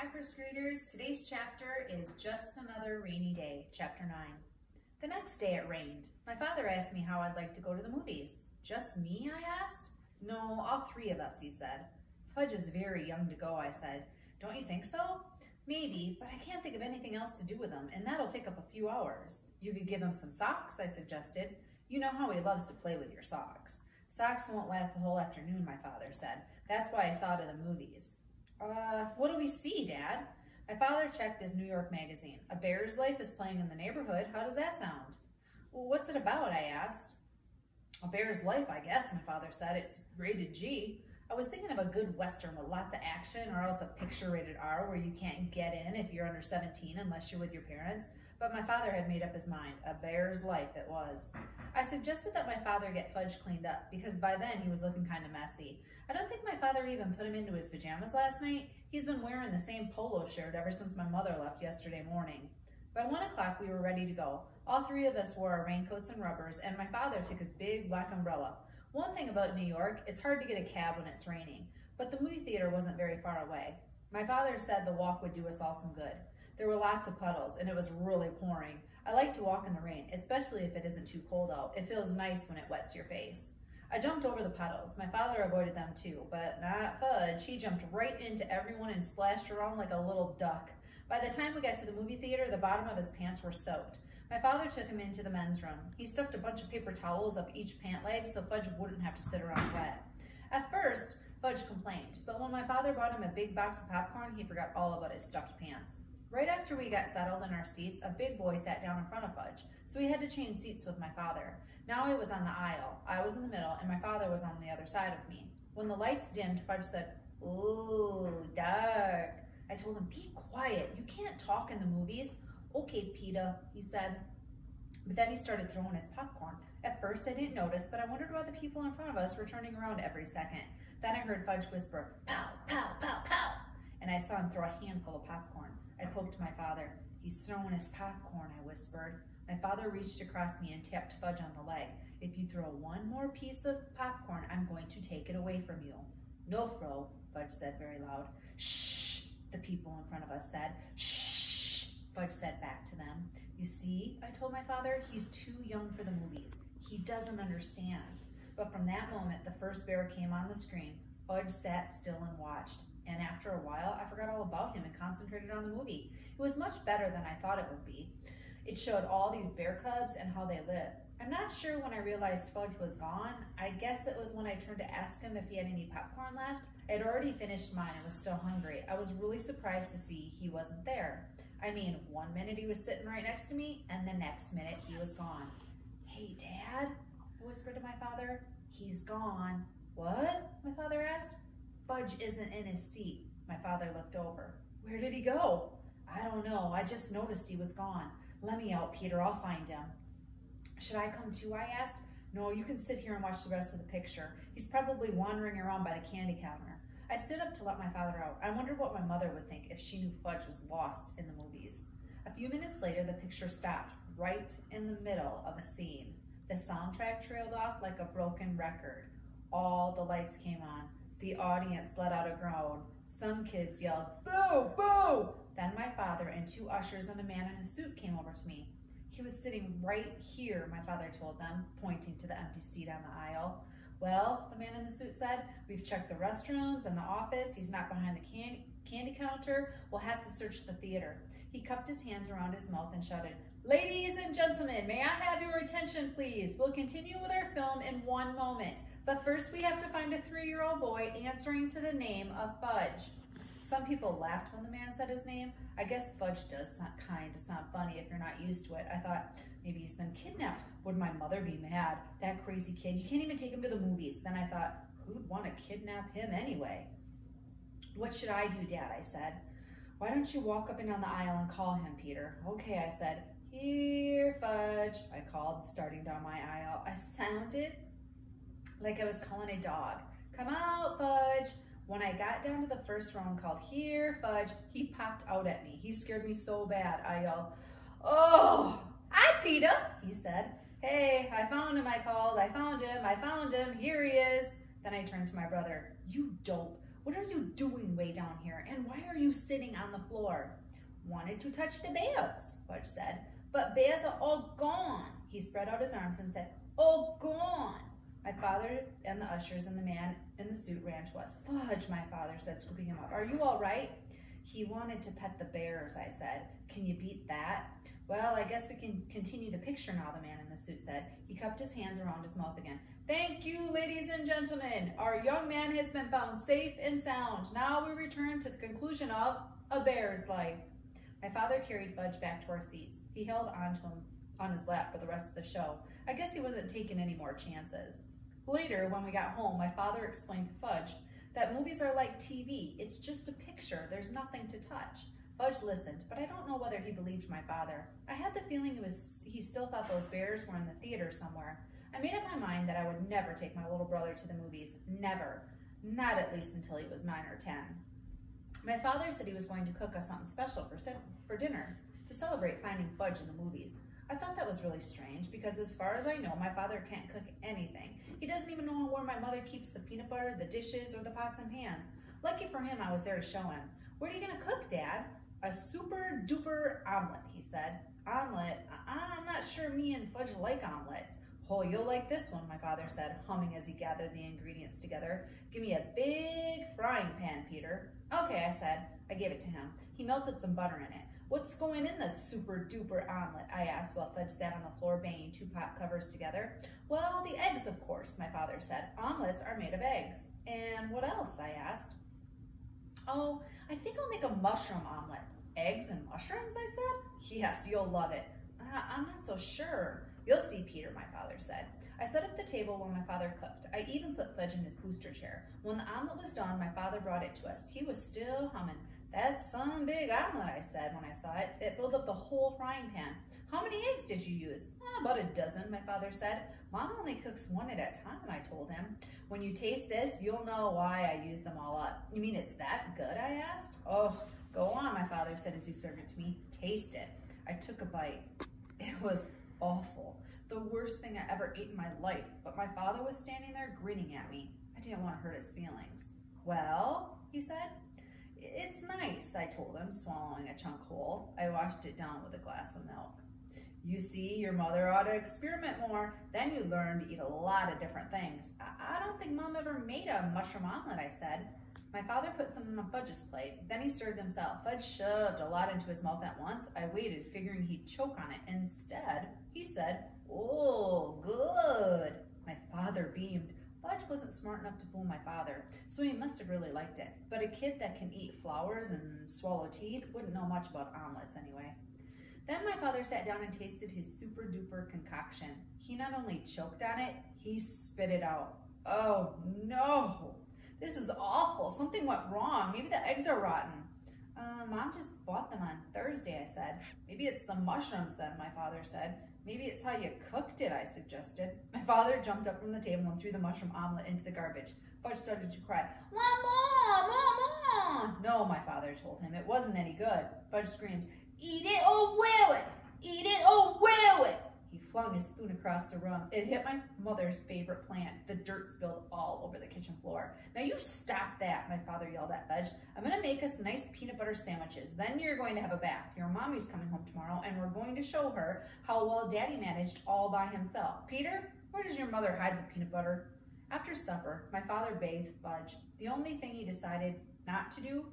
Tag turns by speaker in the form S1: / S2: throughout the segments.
S1: Hi, first graders. Today's chapter is Just Another Rainy Day, Chapter 9. The next day it rained. My father asked me how I'd like to go to the movies. Just me, I asked. No, all three of us, he said. Fudge is very young to go, I said. Don't you think so? Maybe, but I can't think of anything else to do with him, and that'll take up a few hours. You could give him some socks, I suggested. You know how he loves to play with your socks. Socks won't last the whole afternoon, my father said. That's why I thought of the movies. What do we see, Dad? My father checked his New York magazine. A Bear's Life is playing in the neighborhood. How does that sound? Well, what's it about, I asked. A Bear's Life, I guess, my father said. It's rated G. I was thinking of a good Western with lots of action, or else a picture rated R where you can't get in if you're under 17 unless you're with your parents. But my father had made up his mind. A Bear's Life it was. I suggested that my father get Fudge cleaned up because by then he was looking kind of messy. I don't think my father even put him into his pajamas last night. He's been wearing the same polo shirt ever since my mother left yesterday morning. By 1 o'clock, we were ready to go. All three of us wore our raincoats and rubbers, and my father took his big black umbrella. One thing about New York, it's hard to get a cab when it's raining, but the movie theater wasn't very far away. My father said the walk would do us all some good. There were lots of puddles, and it was really pouring. I like to walk in the rain, especially if it isn't too cold out. It feels nice when it wets your face. I jumped over the puddles. My father avoided them too, but not Fudge. He jumped right into everyone and splashed around like a little duck. By the time we got to the movie theater, the bottom of his pants were soaked. My father took him into the men's room. He stuffed a bunch of paper towels up each pant leg so Fudge wouldn't have to sit around wet. At first, Fudge complained, but when my father bought him a big box of popcorn, he forgot all about his stuffed pants. Right after we got settled in our seats, a big boy sat down in front of Fudge, so we had to change seats with my father. Now I was on the aisle, I was in the middle, and my father was on the other side of me. When the lights dimmed, Fudge said, "Ooh, dark." I told him, "Be quiet, you can't talk in the movies." "Okay, Peter," he said. But then he started throwing his popcorn. At first I didn't notice, but I wondered why the people in front of us were turning around every second. Then I heard Fudge whisper, "Pow, pow, pow, pow," and I saw him throw a handful of popcorn. I poked my father. "He's throwing his popcorn," I whispered. My father reached across me and tapped Fudge on the leg. "If you throw one more piece of popcorn, I'm going to take it away from you." "No throw," Fudge said very loud. "Shh," the people in front of us said. "Shh," Fudge said back to them. "You see," I told my father, "he's too young for the movies. He doesn't understand." But from that moment, the first bear came on the screen. Fudge sat still and watched. And after a while, I forgot all about him and concentrated on the movie. It was much better than I thought it would be. It showed all these bear cubs and how they live. I'm not sure when I realized Fudge was gone. I guess it was when I turned to ask him if he had any popcorn left. I had already finished mine and was still hungry. I was really surprised to see he wasn't there. I mean, 1 minute he was sitting right next to me, and the next minute he was gone. "Hey, Dad," I whispered to my father. "He's gone." "What?" my father asked. "Fudge isn't in his seat." My father looked over. "Where did he go?" "I don't know. I just noticed he was gone." "Let me out, Peter. I'll find him." "Should I come too?" I asked. "No, you can sit here and watch the rest of the picture. He's probably wandering around by the candy counter." I stood up to let my father out. I wondered what my mother would think if she knew Fudge was lost in the movies. A few minutes later, the picture stopped right in the middle of a scene. The soundtrack trailed off like a broken record. All the lights came on. The audience let out a groan. Some kids yelled, "Boo, boo!" Then my father and 2 ushers and a man in a suit came over to me. "He was sitting right here," my father told them, pointing to the empty seat on the aisle. "Well," the man in the suit said, "we've checked the restrooms and the office. He's not behind the candy counter. We'll have to search the theater." He cupped his hands around his mouth and shouted, "Ladies and gentlemen, may I have your attention, please? We'll continue with our film in 1 moment. But first we have to find a 3-year-old boy answering to the name of Fudge." Some people laughed when the man said his name. I guess Fudge does kind of sound funny if you're not used to it. I thought, maybe he's been kidnapped. Would my mother be mad? That crazy kid, you can't even take him to the movies. Then I thought, who'd want to kidnap him anyway? "What should I do, Dad?" I said. "Why don't you walk up and down the aisle and call him, Peter?" "Okay," I said. "Here, Fudge," I called, starting down my aisle. I sounded like I was calling a dog. "Come out, Fudge." When I got down to the first row and called, "Here, Fudge," he popped out at me. He scared me so bad. I yelled, "Oh, hi, Peter," he said. "Hey, I found him," I called. "I found him. Here he is." Then I turned to my brother. "You dope. What are you doing way down here? And why are you sitting on the floor? Wanted to touch the bears, Fudge said. But bears are all gone. He spread out his arms and said, all gone. My father and the ushers and the man in the suit ran to us. Fudge, my father said, scooping him up. Are you all right? He wanted to pet the bears, I said. Can you beat that? Well, I guess we can continue the picture now, the man in the suit said. He cupped his hands around his mouth again. Thank you, ladies and gentlemen. Our young man has been found safe and sound. Now we return to the conclusion of A Bear's Life. My father carried Fudge back to our seats. He held on to him on his lap for the rest of the show. I guess he wasn't taking any more chances. Later, when we got home, my father explained to Fudge that movies are like TV. It's just a picture. There's nothing to touch. Fudge listened, but I don't know whether he believed my father. I had the feeling he still thought those bears were in the theater somewhere. I made up my mind that I would never take my little brother to the movies. Never. Not at least until he was 9 or 10. My father said he was going to cook us something special for dinner to celebrate finding Fudge in the movies. I thought that was really strange because as far as I know, my father can't cook anything. He doesn't even know where my mother keeps the peanut butter, the dishes, or the pots and pans. Lucky for him, I was there to show him. What are you going to cook, Dad? A super duper omelet, he said. Omelet? I'm not sure me and Fudge like omelets. Oh, you'll like this one, my father said, humming as he gathered the ingredients together. Give me a big frying pan, Peter. Okay, I said. I gave it to him. He melted some butter in it. What's going in this super duper omelet? I asked while Fudge sat on the floor banging 2 pot covers together. Well, the eggs, of course, my father said. Omelets are made of eggs. And what else? I asked. Oh, I think I'll make a mushroom omelet. Eggs and mushrooms, I said. Yes, you'll love it. I'm not so sure. You'll see, Peter, my father said. I set up the table while my father cooked. I even put Fudge in his booster chair. When the omelet was done, my father brought it to us. He was still humming. That's some big omelet, I said when I saw it. It filled up the whole frying pan. How many eggs did you use? About a dozen, my father said. Mom only cooks 1 at a time, I told him. When you taste this, you'll know why I used them all up. You mean it's that good, I asked. Oh, go on, my father said as he served it to me. Taste it. I took a bite. It was awful. The worst thing I ever ate in my life, but my father was standing there grinning at me. I didn't want to hurt his feelings. Well, he said. It's nice, I told him, swallowing a chunk whole. I washed it down with a glass of milk. You see, your mother ought to experiment more. Then you learn to eat a lot of different things. I don't think Mom ever made a mushroom omelet, I said. My father put some on Fudge's plate. Then he served himself. Fudge shoved a lot into his mouth at once. I waited, figuring he'd choke on it. Instead, he said, oh, good. My father beamed. Fudge wasn't smart enough to fool my father, so he must have really liked it. But a kid that can eat flowers and swallow teeth wouldn't know much about omelets anyway. Then my father sat down and tasted his super duper concoction. He not only choked on it, he spit it out. Oh no, this is awful. Something went wrong. Maybe the eggs are rotten. Mom just bought them on Thursday, I said. Maybe it's the mushrooms then, my father said. Maybe it's how you cooked it, I suggested. My father jumped up from the table and threw the mushroom omelet into the garbage. Fudge started to cry, Mama, Mama! No, my father told him. It wasn't any good. Fudge screamed, Eat it or will it! Eat it or will it! He flung his spoon across the room. It hit my mother's favorite plant. The dirt spilled all over the kitchen floor. Now you stop that, my father yelled at Fudge. I'm going to make us nice peanut butter sandwiches. Then you're going to have a bath. Your mommy's coming home tomorrow, and we're going to show her how well Daddy managed all by himself. Peter, where does your mother hide the peanut butter? After supper, my father bathed Fudge. The only thing he decided not to do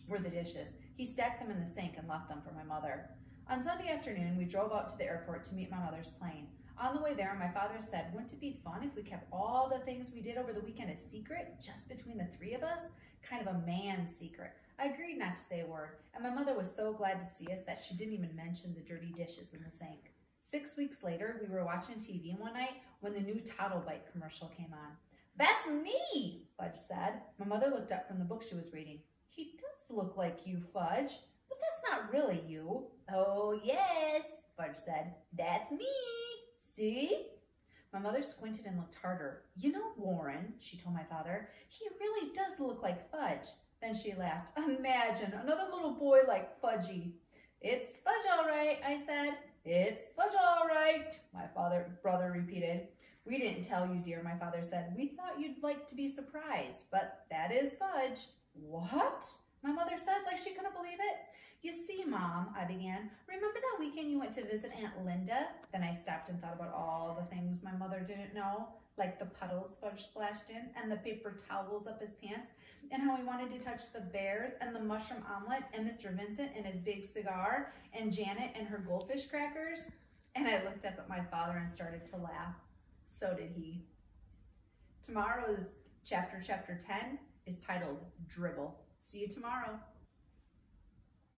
S1: were the dishes. He stacked them in the sink and left them for my mother. On Sunday afternoon, we drove out to the airport to meet my mother's plane. On the way there, my father said, wouldn't it be fun if we kept all the things we did over the weekend a secret, just between the 3 of us? Kind of a man secret. I agreed not to say a word, and my mother was so glad to see us that she didn't even mention the dirty dishes in the sink. 6 weeks later, we were watching TV one night when the new Toddle Bite commercial came on. That's me, Fudge said. My mother looked up from the book she was reading. He does look like you, Fudge. But that's not really you. Oh, yes, Fudge said. That's me. See? My mother squinted and looked harder. You know, Warren, she told my father, he really does look like Fudge. Then she laughed. Imagine another little boy like Fudgy. It's Fudge all right, I said. It's Fudge all right, my brother repeated. We didn't tell you, dear, my father said. We thought you'd like to be surprised, but that is fudge. What? My mother said, like she couldn't believe it. You see, Mom, I began, remember that weekend you went to visit Aunt Linda? Then I stopped and thought about all the things my mother didn't know, like the puddles Fudge splashed in and the paper towels up his pants, and how he wanted to touch the bears and the mushroom omelet and Mr. Vincent and his big cigar and Janet and her goldfish crackers. And I looked up at my father and started to laugh. So did he. Tomorrow's chapter 10, is titled Dribble. See you tomorrow.